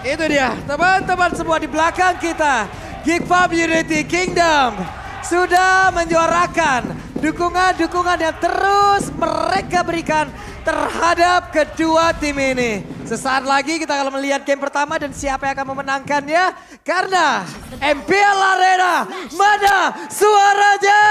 Itu dia, teman-teman semua di belakang kita. Geek Farm Unity Kingdom sudah menyuarakan dukungan-dukungan yang terus mereka berikan terhadap kedua tim ini. Sesaat lagi kita akan melihat game pertama dan siapa yang akan memenangkannya. Karena MPL Arena, mana suaranya?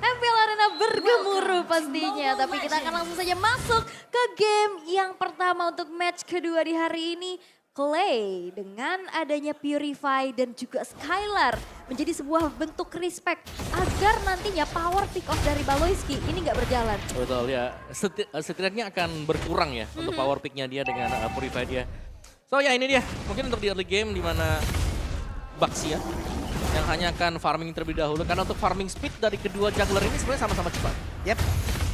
MPL Arena bergemuruh pastinya. Tapi kita akan langsung saja masuk ke game yang pertama untuk match kedua di hari ini. Clay dengan adanya Purify dan juga Skylar menjadi sebuah bentuk respect agar nantinya power pick off dari Baloyski ini nggak berjalan. Betul ya, setidaknya akan berkurang ya untuk power picknya dia dengan Purify dia. So ya ini dia, mungkin untuk di early game di mana Baxia yang hanya akan farming terlebih dahulu. Karena untuk farming speed dari kedua jungler ini sebenarnya sama-sama cepat. Yep.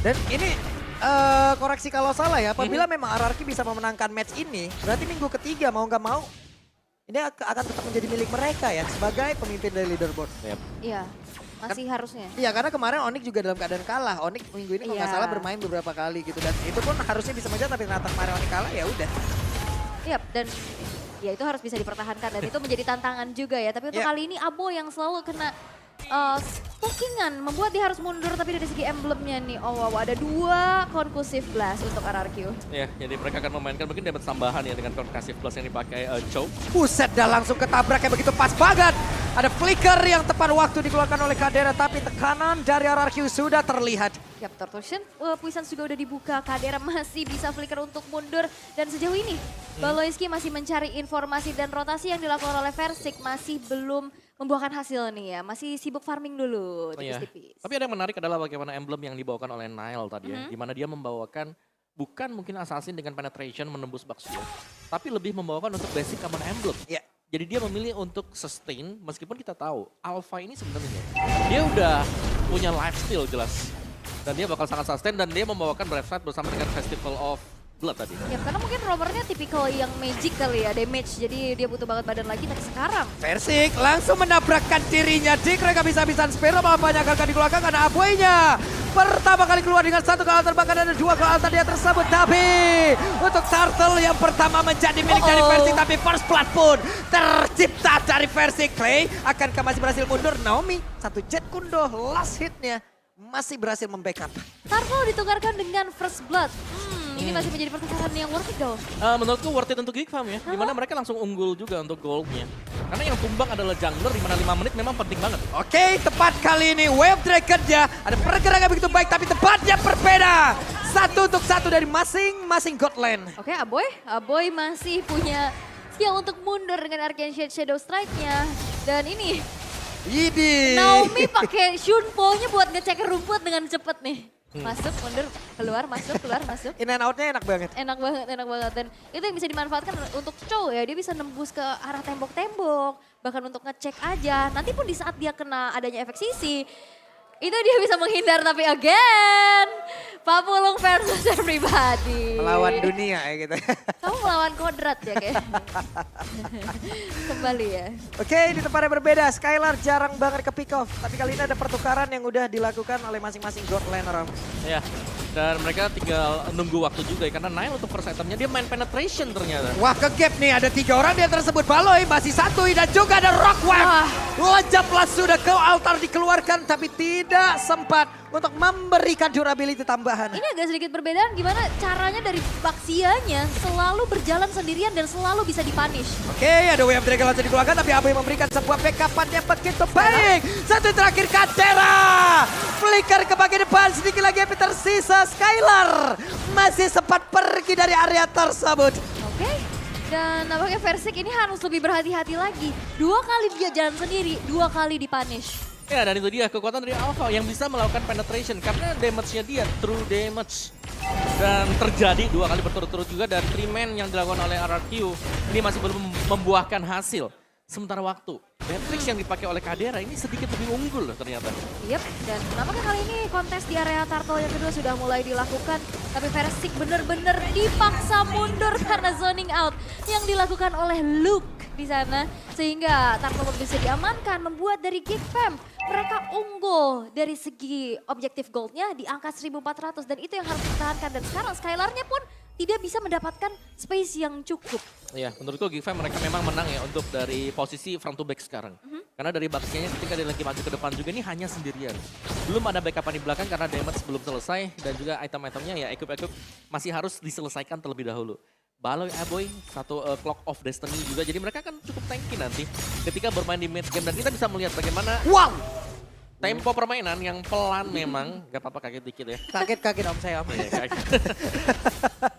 Dan ini koreksi kalau salah ya, apabila memang RRQ bisa memenangkan match ini, berarti minggu ketiga mau nggak mau, ini akan tetap menjadi milik mereka ya, sebagai pemimpin dari leaderboard. Yep. Iya, masih harusnya. Iya, karena kemarin Onyx juga dalam keadaan kalah. Onyx minggu ini kalau nggak Iya. salah bermain beberapa kali gitu. Dan itu pun harusnya bisa menjadi, tapi ternyata kemarin Onyx kalah ya udah. Iya, dan ya itu harus bisa dipertahankan dan itu menjadi tantangan juga ya. Tapi untuk Iya. kali ini Abo yang selalu kena pokingan, membuat dia harus mundur. Tapi dari segi emblemnya nih, oh wow, ada 2 conclusive blast untuk RRQ. Ya, jadi mereka akan memainkan mungkin dapat tambahan ya dengan Concussive Plus yang dipakai Chow. Buset dah langsung ketabrak kayak begitu pas banget. Ada flicker yang tepat waktu dikeluarkan oleh Kadera, tapi tekanan dari RRQ sudah terlihat. Yap, Tortotion, Puissance juga udah dibuka, Kadera masih bisa flicker untuk mundur. Dan sejauh ini, Baloyski masih mencari informasi dan rotasi yang dilakukan oleh Versik masih belum membuahkan hasil nih ya. Masih sibuk farming dulu, Iya. tipis-tipis. Tapi ada yang menarik adalah bagaimana emblem yang dibawakan oleh Nile tadi ya. Di mana dia membawakan bukan mungkin assassin dengan penetration menembus Baxia, tapi lebih membawakan untuk basic common emblem. Ya. Jadi dia memilih untuk sustain meskipun kita tahu Alpha ini sebenarnya dia udah punya lifesteal jelas. Dan dia bakal sangat sustain dan dia membawakan Brave Side bersama dengan Festival of Blood tadi. Ya karena mungkin romernya tipikal yang magic kali ya, damage. Jadi dia butuh banget badan lagi, tapi sekarang Versik langsung menabrakkan dirinya. Dik mereka bisa-bisaan Spero malah banyak akan dikeluarkan karena Aboynya pertama kali keluar dengan 1 ke altar, bahkan ada 2 ke altar dia tersebut. Tapi untuk Turtle yang pertama menjadi milik dari Versik, tapi first blood pun tercipta dari Versik. Clay akankah masih berhasil mundur? Naomi, 1 jet kundo last hitnya masih berhasil membackup. Turtle ditukarkan dengan First Blood. Ini masih menjadi pertukaran yang worth it though. Menurutku worth it untuk Geek Farm ya. Dimana mereka langsung unggul juga untuk goldnya. Karena yang tumbang adalah jungler dimana 5 menit memang penting banget. Oke, tepat kali ini Wave Dragon-nya ada pergerakan begitu baik, tapi tempatnya berbeda. 1 untuk 1 dari masing-masing Godland. Oke, Aboy masih punya skill untuk mundur dengan Arcane Shade Shadow Strike-nya. Dan ini Yidi. Naomi pakai Shunpo-nya buat ngecek rumput dengan cepet nih. Masuk, mundur, keluar, masuk, keluar, masuk. In and out-nya enak banget. Enak banget, enak banget. Dan itu yang bisa dimanfaatkan untuk Chow ya. Dia bisa nembus ke arah tembok-tembok. Bahkan untuk ngecek aja. Nanti pun di saat dia kena adanya efek sisi, itu dia bisa menghindar. Tapi again, Papulung versus everybody. Melawan dunia ya gitu. Kamu melawan kodrat ya kayak. Kembali ya. Oke, di tempat yang berbeda. Skylar jarang banget ke pick off. Tapi kali ini ada pertukaran yang udah dilakukan oleh masing-masing Godland orang. Ya, dan mereka tinggal nunggu waktu juga ya. Karena Nile untuk first itemnya dia main penetration ternyata. Wah, ke gap nih. Ada 3 orang dia tersebut. Baloy masih 1 dan juga ada Rockwave. Lejaplah sudah ke altar dikeluarkan, tapi tidak sempat untuk memberikan durability tambahan. Ini agak sedikit berbedaan gimana caranya dari Baxianya selalu berjalan sendirian dan selalu bisa dipunish. Oke, ada Wave Dragon langsung dikeluarkan, tapi Abu yang memberikan sebuah backup yang begitu baik. Satu terakhir Kadera. Flicker ke bagian depan, sedikit lagi yang tersisa. Skylar masih sempat pergi dari area tersebut. Oke, dan nampaknya Versik ini harus lebih berhati-hati lagi. 2 kali dia jalan sendiri, 2 kali dipunish. Ya, dan itu dia kekuatan dari Alpha yang bisa melakukan penetration. Karena damage-nya dia true damage. Dan terjadi 2 kali berturut-turut juga. Dan 3-man yang dilakukan oleh RRQ ini masih belum membuahkan hasil. Sementara waktu, Matrix yang dipakai oleh Kadera ini sedikit lebih unggul loh ternyata. Yep, dan nampaknya kali ini kontes di area Turtle yang kedua sudah mulai dilakukan. Tapi Versik benar-benar dipaksa mundur karena zoning out yang dilakukan oleh Luke di sana. Sehingga Turtle bisa diamankan, membuat dari Geek Fam mereka unggul dari segi objektif goldnya di angka 1400. Dan itu yang harus dipertahankan. Dan sekarang Skylarnya pun tidak bisa mendapatkan space yang cukup. Iya, menurutku Gfam mereka memang menang ya untuk dari posisi front to back sekarang. Karena dari backnya ketika dia lagi maju ke depan juga ini hanya sendirian. Belum ada backupan di belakang karena damage belum selesai dan juga item-itemnya ya equip-equip masih harus diselesaikan terlebih dahulu. Baloi Aboy, satu Clock of Destiny juga, jadi mereka kan cukup tanky nanti ketika bermain di mid game dan kita bisa melihat bagaimana tempo permainan yang pelan memang, gak apa-apa kaget dikit ya. Kaget om saya om. Iya, kaget.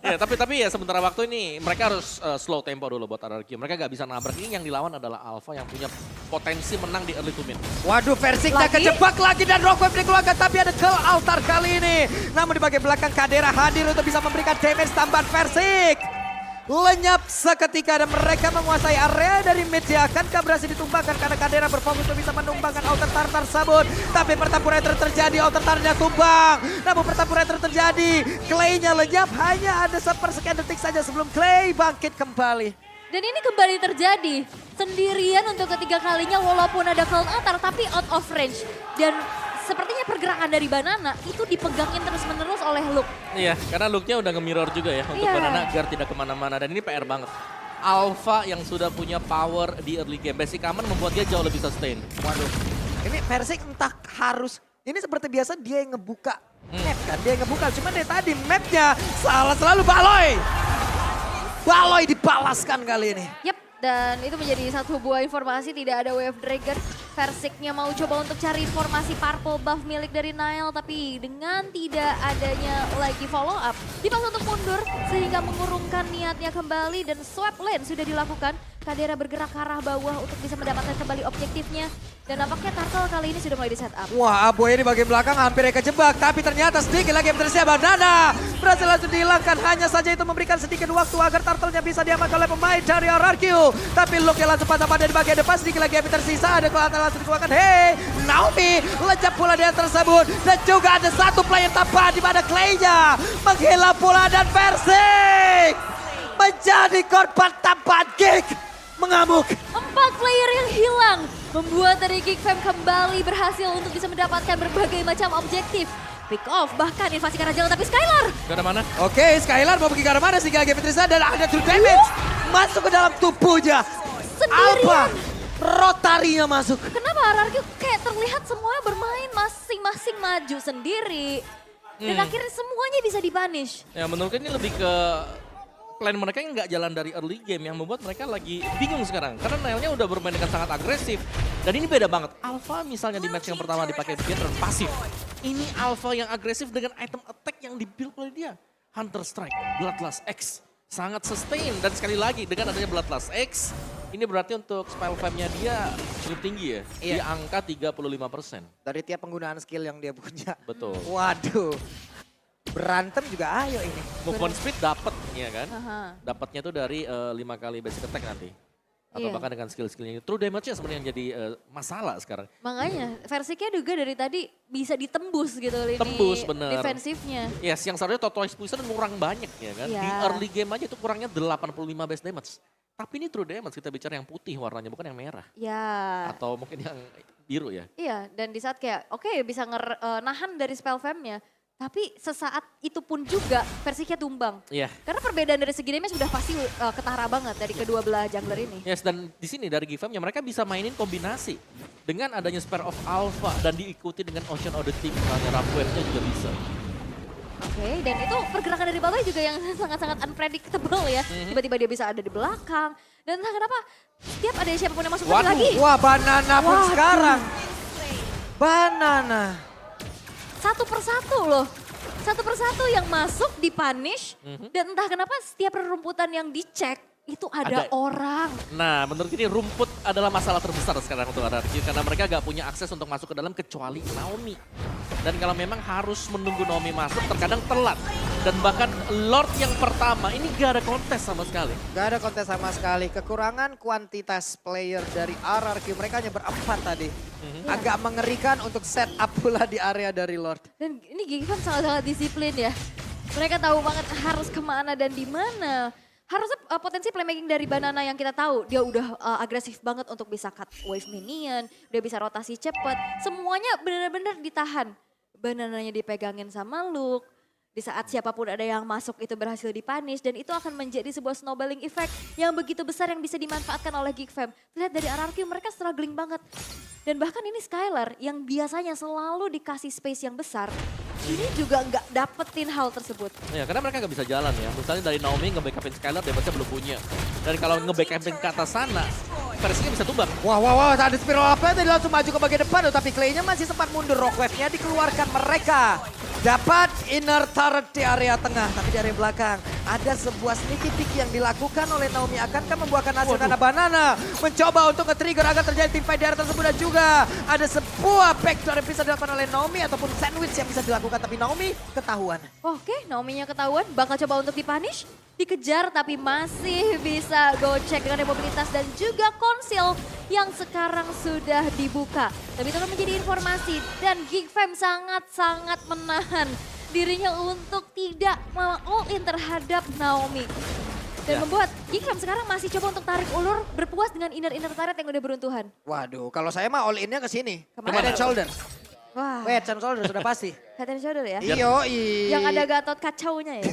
Ya, tapi ya sementara waktu ini mereka harus slow tempo dulu buat RRQ. Mereka gak bisa nabrak, ini yang dilawan adalah Alpha yang punya potensi menang di early to mid. Waduh, Versiknya kejebak lagi dan Rockwave dikeluarkan, tapi ada kill altar kali ini. Namun di bagian belakang Kadera hadir untuk bisa memberikan damage tambahan Versik. Lenyap seketika dan mereka menguasai area dari mid. Akankah berhasil ditumbangkan karena Kadera berfokus untuk bisa menumbangkan Outer Tartar Sabun. Tapi pertempuran terjadi, Outer Tartarnya tumbang. Namun pertempuran terjadi, Clay-nya lenyap. Hanya ada sepersekian detik saja sebelum Clay bangkit kembali. Dan ini kembali terjadi sendirian untuk ketiga kalinya walaupun ada cloud altar tapi out of range. Dan sepertinya pergerakan dari Banana itu dipegangin terus-menerus oleh Luke. Iya, karena look-nya udah nge-mirror juga ya untuk Banana agar tidak kemana-mana. Dan ini PR banget. Alpha yang sudah punya power di early game. Basic Common membuat dia jauh lebih sustain. Waduh, ini Versik entah harus, ini seperti biasa dia yang ngebuka map kan. Dia yang ngebuka, cuman dari tadi mapnya salah selalu Baloi. Baloi dibalaskan kali ini. Yap, dan itu menjadi satu buah informasi, tidak ada Wave Dragon. Versiknya mau coba untuk cari informasi purple buff milik dari Nile, tapi dengan tidak adanya lagi follow up, dipaksa untuk mundur sehingga mengurungkan niatnya kembali dan swap lane sudah dilakukan. Kadera bergerak ke arah bawah untuk bisa mendapatkan kembali objektifnya. Dan nampaknya Turtle kali ini sudah mulai di setup. Wah, Aboy ini bagian belakang hampir kejebak, tapi ternyata sedikit lagi yang tersiap. Banana berhasil langsung dihilangkan, hanya saja itu memberikan sedikit waktu agar Turtle-nya bisa diamankan oleh pemain dari RRQ. Tapi Luke langsung patah pada di bagian depan, sedikit lagi yang tersisa, ada kelihatan langsung dikeluarkan. Hey, Naomi lencap pula dia tersebut. Dan juga ada satu player tambahan di mana Clay-nya menghilang pula dan Versik menjadi korban tambahan Geek. Mengamuk. 4 player yang hilang membuat dari Gfam kembali berhasil untuk bisa mendapatkan berbagai macam objektif. Pick off, bahkan invasi ke arah jalan, tapi Skylar. Gak ada mana? Oke, Skylar mau pergi ke arah mana sehingga lagi Petrisa dan ada true damage. Masuk ke dalam tubuhnya. Sendirian. Rotarinya masuk. Kenapa RRQ kayak terlihat semuanya bermain masing-masing maju sendiri. Dan akhirnya semuanya bisa dibanish. Ya menurutku ini lebih ke plan mereka yang nggak jalan dari early game yang membuat mereka lagi bingung sekarang. Karena Nile-nya udah bermain dengan sangat agresif. Dan ini beda banget. Alpha misalnya di match yang pertama dipakai Veteran pasif. Ini Alpha yang agresif dengan item attack yang dibuild oleh dia. Hunter Strike, Bloodlust X. Sangat sustain. Dan sekali lagi dengan adanya Bloodlust X, ini berarti untuk spell fam-nya dia cukup tinggi ya. Iya. Di angka 35%. Dari tiap penggunaan skill yang dia punya. Betul. Waduh. Berantem juga ayo ini. Movement speed dapat ya kan. Aha. Dapatnya tuh dari 5 kali basic attack nanti. Atau Iya. bahkan dengan skill-skillnya. True damage-nya sebenarnya yang jadi masalah sekarang. Makanya Versiknya juga dari tadi bisa ditembus gitu lini Tembus, bener. defensifnya. Yes, yang seharusnya total exposure kurang banyak ya kan. Iya. Di early game aja itu kurangnya 85 base damage. Tapi ini true damage kita bicara yang putih warnanya bukan yang merah. Ya. Atau mungkin yang biru ya. Iya, dan di saat kayak oke bisa nahan dari spell fam-nya. Tapi sesaat itu pun juga Versiknya tumbang. Iya. Karena perbedaan dari segi damage sudah pasti ketara banget dari kedua belah jungler ini. Yes, dan di sini dari Gfam-nya mereka bisa mainin kombinasi. Dengan adanya Spare of Alpha dan diikuti dengan Ocean of the Team. Misalnya Rapware-nya juga bisa. Oke, dan itu pergerakan dari Baloi juga yang sangat-sangat unpredictable ya. Tiba-tiba dia bisa ada di belakang. Dan entah kenapa setiap ada siapapun yang masuk lagi. Wah, Banana pun Waduh. sekarang. Banana. Satu persatu loh. Satu persatu yang masuk dipunish. Dan entah kenapa setiap rerumputan yang dicek itu ada orang. Nah, menurut ini rumput adalah masalah terbesar sekarang untuk RRQ karena mereka gak punya akses untuk masuk ke dalam kecuali Naomi. Dan kalau memang harus menunggu Naomi masuk terkadang telat. Dan bahkan Lord yang pertama ini gak ada kontes sama sekali. Gak ada kontes sama sekali. Kekurangan kuantitas player dari RRQ. Mereka hanya berempat tadi. Agak mengerikan untuk set up pula di area dari Lord. Dan ini Gfam sangat-sangat disiplin ya. Mereka tahu banget harus kemana dan di mana. Harusnya potensi playmaking dari Banana yang kita tahu, dia udah agresif banget untuk bisa cut wave minion, udah bisa rotasi cepet. Semuanya benar-benar ditahan. Banananya dipegangin sama Luke. Di saat siapapun ada yang masuk itu berhasil dipunish dan itu akan menjadi sebuah snowballing effect yang begitu besar yang bisa dimanfaatkan oleh Geek Fam. Lihat dari RRQ mereka struggling banget. Dan bahkan ini Skylar yang biasanya selalu dikasih space yang besar, ini juga nggak dapetin hal tersebut. Ya, karena mereka nggak bisa jalan ya. Misalnya dari Naomi nge-backupin Skylar, damage-nya belum punya. Dan kalau nge-backupin ke atas sana, versinya bisa tumbang. Wah, ada Spiral apa tadi langsung maju ke bagian depan. Tapi Clay-nya masih sempat mundur. Rockwave-nya dikeluarkan mereka. Dapat inner turret di area tengah, tapi di area belakang ada sebuah sneaky peek yang dilakukan oleh Naomi. Akankah membuahkan hasil karena Banana mencoba untuk nge-trigger agar terjadi team fight di area tersebut. Dan juga ada sebuah backdoor yang bisa dilakukan oleh Naomi ataupun sandwich yang bisa dilakukan. Tapi Naomi ketahuan. Oke, Naomi-nya ketahuan, bakal coba untuk dipunish. Dikejar tapi masih bisa go check dengan mobilitas dan juga konsil yang sekarang sudah dibuka. Tapi itu kan menjadi informasi dan Geek Fam sangat-sangat menahan dirinya untuk tidak all in terhadap Naomi. Dan membuat Geek Fam sekarang masih coba untuk tarik ulur berpuas dengan inner turret yang udah beruntuhan. Waduh, kalau saya mah all in-nya ke sini. Kemana? Head and shoulder. Wah, Head and shoulder sudah pasti. head and shoulder ya? Yoi. Yang ada Gatot kacaunya ya?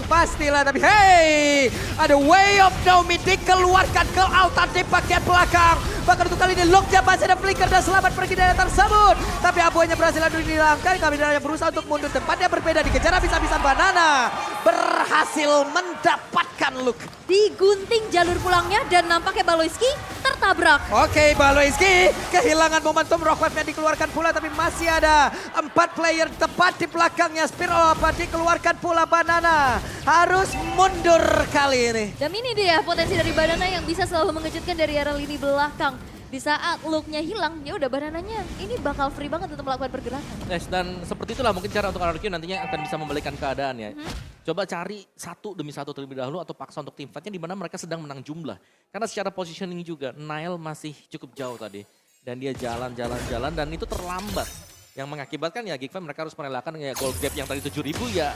Pastilah, tapi hey, ada Way of Naomi dikeluarkan ke altar di bagian belakang. Bahkan untuk kali ini Locknya masih ada flicker dan selamat pergi dari tersebut. Tapi abunya berhasil dihilangkan, Kamidaranya berusaha untuk mundur. Tempatnya berbeda, dikejar habis-habisan. Banana berhasil mendapatkan look. Digunting jalur pulangnya dan nampaknya Baloyski tertabrak. Oke, Baloyski kehilangan momentum. Rockwave-nya dikeluarkan pula, tapi masih ada 4 player tepat di belakangnya. Spiral apa dikeluarkan pula Banana. Harus mundur kali ini. Dan ini dia potensi dari Banana yang bisa selalu mengejutkan dari arah lini belakang. Di saat looknya hilang, ya udah Banananya ini bakal free banget untuk melakukan pergerakan. Yes, dan seperti itulah mungkin cara untuk RRQ nantinya akan bisa membalikkan keadaan ya. Coba cari satu demi satu terlebih dahulu atau paksa untuk tim fightnya di mana mereka sedang menang jumlah. Karena secara positioning juga, Nile masih cukup jauh tadi. Dan dia jalan dan itu terlambat. Yang mengakibatkan ya Geek Fam mereka harus merelakan ya gold gap yang tadi 7.000 ya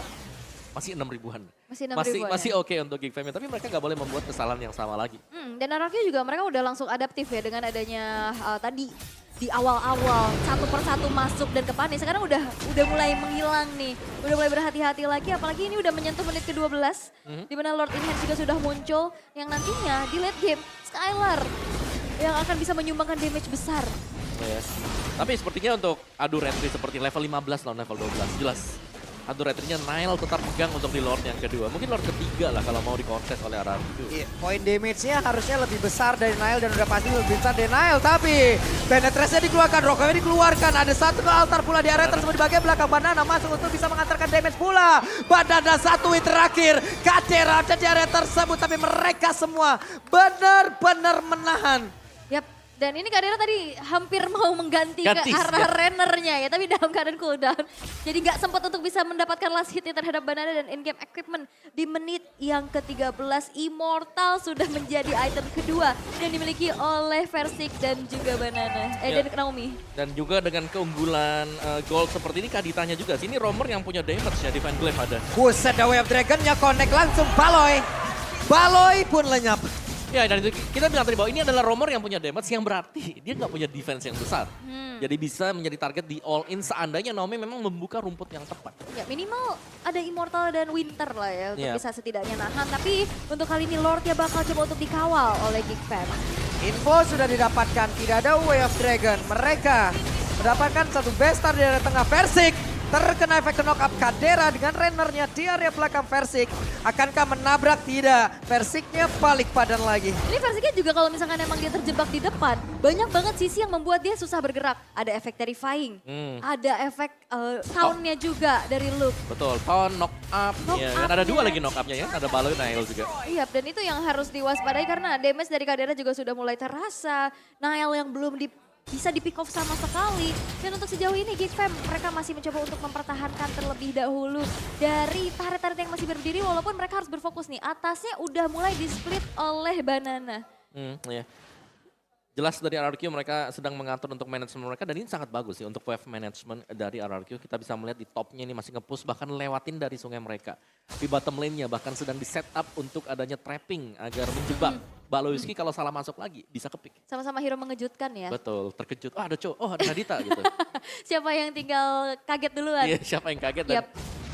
masih 6.000-an. Masih 6.000-an Masih ya? oke untuk Geek Fam, tapi mereka gak boleh membuat kesalahan yang sama lagi. Dan RRQ juga mereka udah langsung adaptif ya dengan adanya tadi di awal-awal satu persatu masuk dan ke panis. Sekarang udah mulai menghilang nih. Udah mulai berhati-hati lagi apalagi ini udah menyentuh menit ke-12. Di mana Lord Enhance juga sudah muncul yang nantinya di late game Skylar yang akan bisa menyumbangkan damage besar. Yes. Tapi sepertinya untuk adu retry seperti level 15 lawan level 12 jelas. Adu retry-nya Nile tetap pegang untuk di Lord yang kedua. Mungkin Lord ketiga lah kalau mau dikontes oleh RRQ. Iya, poin damage-nya harusnya lebih besar dari Nile dan udah pasti lebih besar dari Nile. Tapi penetrasinya dikeluarkan, Rockwave dikeluarkan. Ada satu ke altar pula di area tersebut di bagian belakang. Banana masuk untuk bisa mengantarkan damage pula. Banana satu hit terakhir. Kadera ada di area tersebut. Tapi mereka semua benar-benar menahan. Yap. Dan ini Kadera tadi hampir mau mengganti Ganti, ke arah Rennernya ya, tapi dalam keadaan cooldown. Jadi nggak sempat untuk bisa mendapatkan last hitnya terhadap Banana dan in-game equipment. Di menit yang ke-13, Immortal sudah menjadi item kedua yang dimiliki oleh Versik dan juga Banana, dan Naomi. Dan juga dengan keunggulan gold seperti ini Kaditanya juga. Sini Romer yang punya damage ya, Divine Glaive ada. Buset, The Way of Dragon-nya connect langsung Baloy. Baloy pun lenyap. Ya dan itu kita bilang tadi bahwa ini adalah Romer yang punya damage yang berarti dia nggak punya defense yang besar. Jadi bisa menjadi target di all in seandainya Naomi memang membuka rumput yang tepat. Ya minimal ada Immortal dan Winter lah ya untuk Iya. bisa setidaknya nahan. Tapi untuk kali ini Lord ya bakal coba untuk dikawal oleh Geek Fam. Info sudah didapatkan, tidak ada Way of Dragon. Mereka mendapatkan satu bestar di area tengah. Versik terkena efek knock up. Kadera dengan Rennernya di area belakang Versik. Akankah menabrak? Tidak. Versiknya balik padan lagi. Ini Versiknya juga kalau misalkan emang dia terjebak di depan, banyak banget sisi yang membuat dia susah bergerak. Ada efek terrifying, ada efek soundnya juga dari Luke. Betul, Taunt, knock up, Knock ya, kan ada up-nya. dua lagi knock up-nya ya, ada Baloy Nile juga. Iya, dan itu yang harus diwaspadai karena damage dari Kadera juga sudah mulai terasa. Nile yang belum bisa di pick off sama sekali. Dan untuk sejauh ini Geek Fam mereka masih mencoba untuk mempertahankan terlebih dahulu dari turret-turret yang masih berdiri walaupun mereka harus berfokus nih. Atasnya udah mulai di split oleh Banana. Iya. Jelas dari RRQ mereka sedang mengatur untuk manajemen mereka dan ini sangat bagus sih untuk wave management dari RRQ. Kita bisa melihat di topnya ini masih nge-push bahkan lewatin dari sungai mereka. Di bottom lane-nya bahkan sedang di setup untuk adanya trapping agar menjebak. Baloyski kalau salah masuk lagi bisa kepik. Sama-sama hero mengejutkan ya. Betul, terkejut. Oh ada Cho, oh ada Nadita gitu. Siapa yang tinggal kaget duluan? Iya, siapa yang kaget dan Yap.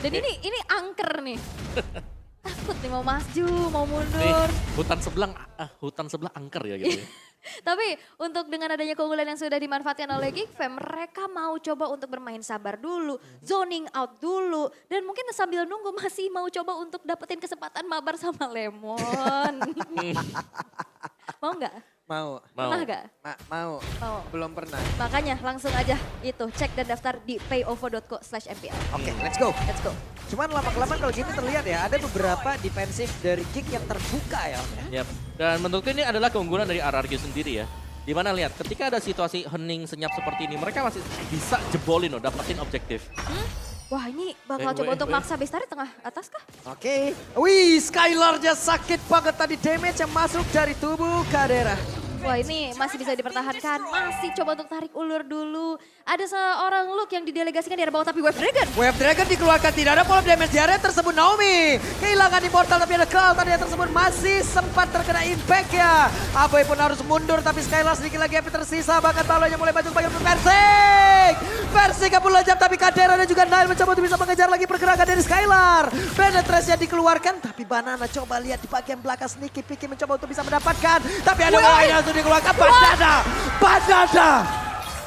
Dan ini angker nih. Takut nih mau maju, mau nih, mundur. hutan sebelah angker ya gitu. Ya. Tapi untuk dengan adanya keunggulan yang sudah dimanfaatkan oleh Geekfam, mereka mau coba untuk bermain sabar dulu, zoning out dulu, dan mungkin sambil nunggu masih mau coba untuk dapetin kesempatan mabar sama Lemon. Mau nggak? Mau. Pernah nggak? Mau. Mau. Belum pernah. Makanya langsung aja itu cek dan daftar di payovo.co/mpl. Oke, let's go. Let's go. Cuman lama-kelamaan kalau gini terlihat ya, ada beberapa defensif dari Geek yang terbuka ya. Yap. Dan menurutku ini adalah keunggulan dari RRQ sendiri ya. Dimana lihat ketika ada situasi hening senyap seperti ini mereka masih bisa jebolin loh, dapetin objektif. Wah ini bakal coba untuk maksa Bestari tengah atas kah? Oke. Wih, Skylar-nya sakit banget tadi damage yang masuk dari tubuh Kadera. Wah ini masih bisa dipertahankan, masih coba untuk tarik ulur dulu. Ada seorang Luke yang didelegasikan di arah bawah tapi Wave Dragon. Wave Dragon dikeluarkan, tidak ada pola damage di area tersebut. Naomi kehilangan Immortal tapi ada Cloud area tersebut masih sempat terkena impact ya. Aboy pun harus mundur tapi Skylar sedikit lagi HP tersisa. Bahkan Balonya mulai maju ke bagian Persik. Persik kabur lejam tapi Kadera dan juga Nile mencoba untuk bisa mengejar lagi pergerakan dari Skylar. Penetrasinya dikeluarkan tapi Banana coba lihat di bagian belakang Sneaky Picky mencoba untuk bisa mendapatkan. Tapi ada lain yang sudah dikeluarkan.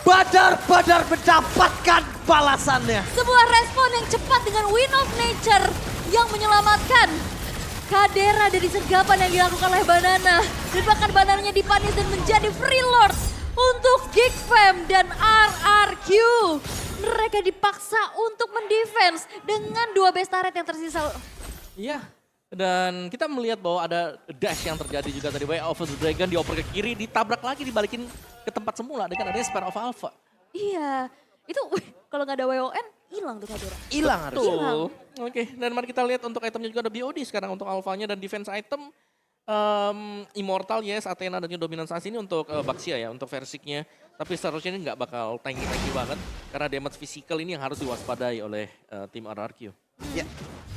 Badar mendapatkan balasannya. Sebuah respon yang cepat dengan Win of Nature yang menyelamatkan Kadera dari sergapan yang dilakukan oleh Banana. Dan bahkan Banananya dipanis dan menjadi free lord untuk Geekfam dan RRQ. Mereka dipaksa untuk mendefense dengan 2 base turret yang tersisa. Iya. Dan kita melihat bahwa ada dash yang terjadi juga tadi. Way of the Dragon dioper ke kiri, ditabrak lagi, dibalikin ke tempat semula dengan adanya Spare of Alpha. Iya, itu kalau nggak ada WON, hilang tuh Kadera. Hilang harus. Tuh. Oke, dan mari kita lihat untuk itemnya juga ada BOD sekarang untuk alfanya dan defense item. Immortal, yes, Athena dan juga Dominance As ini untuk Baxia ya, untuk Versiknya. Tapi seharusnya ini nggak bakal tanky-tanky banget. Karena damage physical ini yang harus diwaspadai oleh tim RRQ. Ya,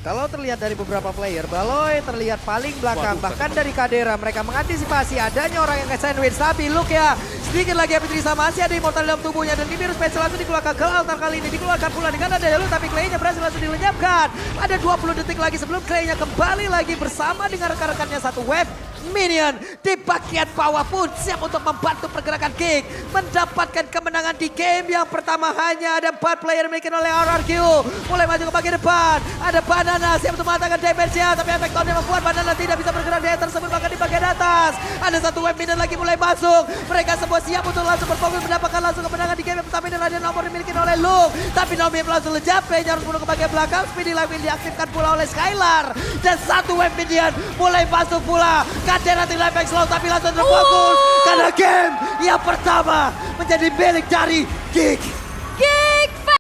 kalau terlihat dari beberapa player, Baloy terlihat paling belakang. Waduh, Bahkan dari Kadera, mereka mengantisipasi adanya orang yang nge-sandwich. Tapi look ya, sedikit lagi Api Trisa masih ada Immortal dalam tubuhnya. Dan ini Special langsung dikeluarkan ke altar kali ini. Dikeluarkan pula dengan ada Yalu, tapi Clay-nya berhasil langsung dilenyapkan. Ada 20 detik lagi sebelum Clay-nya kembali lagi bersama dengan rekan-rekannya satu wave. Minion di bagian bawah pun siap untuk membantu pergerakan Geek. Mendapatkan kemenangan di game yang pertama hanya ada 4 player dimiliki oleh RRQ. Mulai maju ke bagian depan. Ada Banana siap untuk mengatakan damage-nya. Tapi efek tone yang membuat Banana tidak bisa bergerak di area tersebut. Bahkan di bagian atas. Ada satu wave minion lagi mulai masuk. Mereka semua siap untuk langsung berfokus mendapatkan langsung kemenangan di game yang pertama. Dan ada nomor dimiliki oleh Luke. Tapi Naomi langsung lejap. Play-nya harus mundur ke bagian belakang. Speedy Live diaktifkan pula oleh Skylar. Dan satu wave minion mulai masuk pula. Kadera tinggal efek slow tapi langsung terfokus. Karena game yang pertama menjadi milik dari Geek.